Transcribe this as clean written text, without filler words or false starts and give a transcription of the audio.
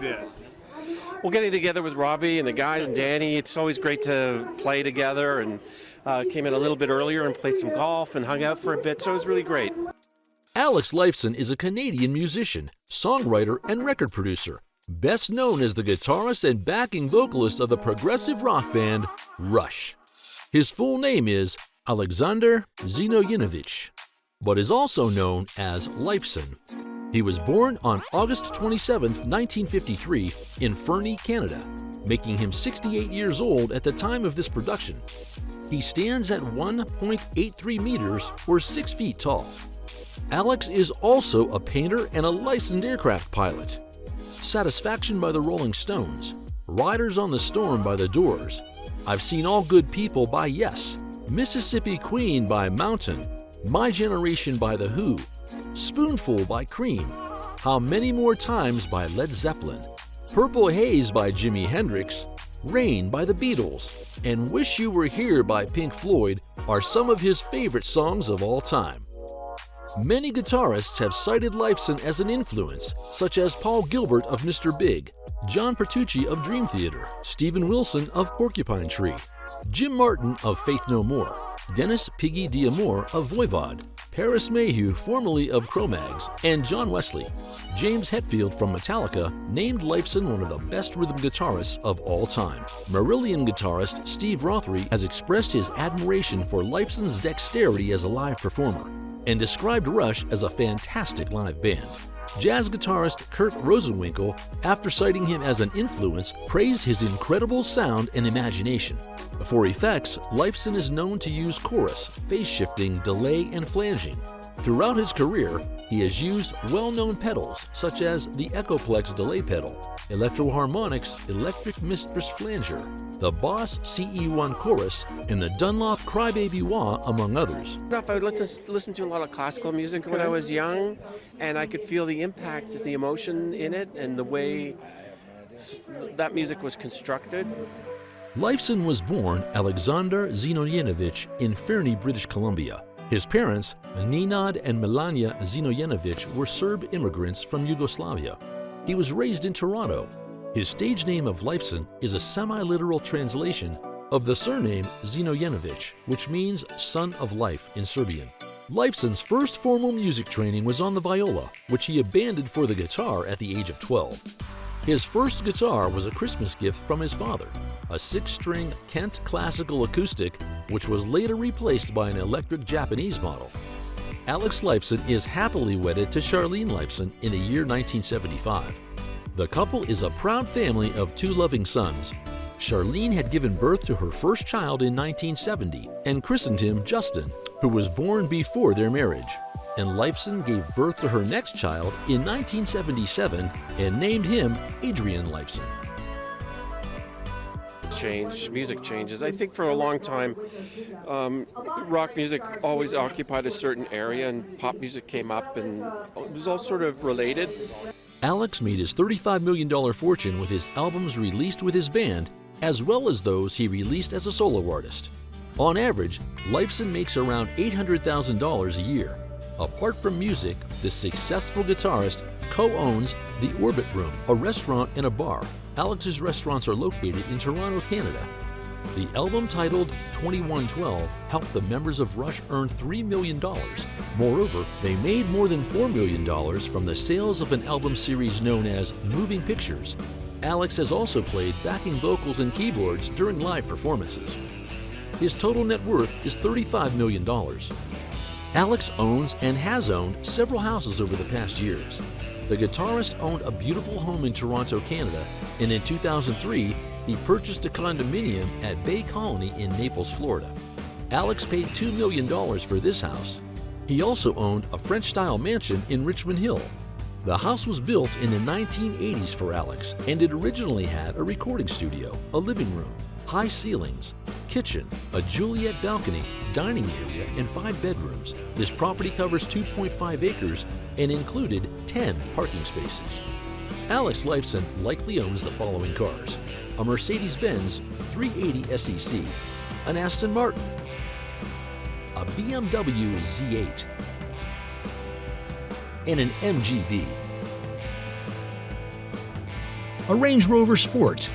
this? Well, getting together with Robbie and the guys and Danny, it's always great to play together, and came in a little bit earlier and played some golf and hung out for a bit, so it was really great. Alex Lifeson is a Canadian musician, songwriter, and record producer, best known as the guitarist and backing vocalist of the progressive rock band Rush. His full name is Alexander Zinoyevich, but is also known as Lifeson. He was born on August 27, 1953, in Fernie, Canada, making him 68 years old at the time of this production. He stands at 1.83 meters or 6 feet tall. Alex is also a painter and a licensed aircraft pilot. Satisfaction by the Rolling Stones, Riders on the Storm by the Doors, I've Seen All Good People by Yes, Mississippi Queen by Mountain, My Generation by The Who, Spoonful by Cream, How Many More Times by Led Zeppelin, Purple Haze by Jimi Hendrix, Rain by the Beatles, and Wish You Were Here by Pink Floyd are some of his favorite songs of all time. Many guitarists have cited Lifeson as an influence, such as Paul Gilbert of Mr. Big, John Petrucci of Dream Theater, Steven Wilson of Porcupine Tree, Jim Martin of Faith No More, Dennis Piggy D'Amour of Voivod, Paris Mayhew, formerly of Cro-Mags, and John Wesley. James Hetfield from Metallica named Lifeson one of the best rhythm guitarists of all time. Marillion guitarist Steve Rothery has expressed his admiration for Lifeson's dexterity as a live performer and described Rush as a fantastic live band. Jazz guitarist Kurt Rosenwinkel, after citing him as an influence, praised his incredible sound and imagination. For effects, Lifeson is known to use chorus, phase shifting, delay, and flanging. Throughout his career, he has used well-known pedals such as the Echoplex delay pedal, Electro-Harmonix Electric Mistress Flanger, the Boss CE1 chorus, and the Dunlop Crybaby Wah, among others. I would listen to a lot of classical music when I was young, and I could feel the impact, the emotion in it, and the way that music was constructed. Lifeson was born Alexander Zinoyevich in Fernie, British Columbia. His parents, Nenad and Melania Zinoyevich, were Serb immigrants from Yugoslavia. He was raised in Toronto. His stage name of Lifeson is a semi-literal translation of the surname Zinoyevich, which means son of life in Serbian. Lifeson's first formal music training was on the viola, which he abandoned for the guitar at the age of 12. His first guitar was a Christmas gift from his father, a 6-string Kent Classical Acoustic, which was later replaced by an electric Japanese model. Alex Lifeson is happily wedded to Charlene Lifeson in the year 1975. The couple is a proud family of 2 loving sons. Charlene had given birth to her first child in 1970 and christened him Justin, who was born before their marriage. And Lifeson gave birth to her next child in 1977 and named him Adrian Lifeson. Music changes. I think for a long time, rock music always occupied a certain area, and pop music came up, and it was all sort of related. Alex made his $35 million fortune with his albums released with his band, as well as those he released as a solo artist. On average, Lifeson makes around $800,000 a year. Apart from music, the successful guitarist co-owns the Orbit Room, a restaurant and a bar. Alex's restaurants are located in Toronto, Canada. The album titled 2112 helped the members of Rush earn $3 million. Moreover, they made more than $4 million from the sales of an album series known as Moving Pictures. Alex has also played backing vocals and keyboards during live performances. His total net worth is $35 million. Alex owns and has owned several houses over the past years. The guitarist owned a beautiful home in Toronto, Canada, and in 2003, he purchased a condominium at Bay Colony in Naples, Florida. Alex paid $2 million for this house. He also owned a French-style mansion in Richmond Hill. The house was built in the 1980s for Alex, and it originally had a recording studio, a living room, high ceilings, kitchen, a Juliet balcony, dining area, and 5 bedrooms. This property covers 2.5 acres and included 10 parking spaces. Alex Lifeson likely owns the following cars: a Mercedes-Benz 380 SEC, an Aston Martin, a BMW Z8, and an MGB. a Range Rover Sport,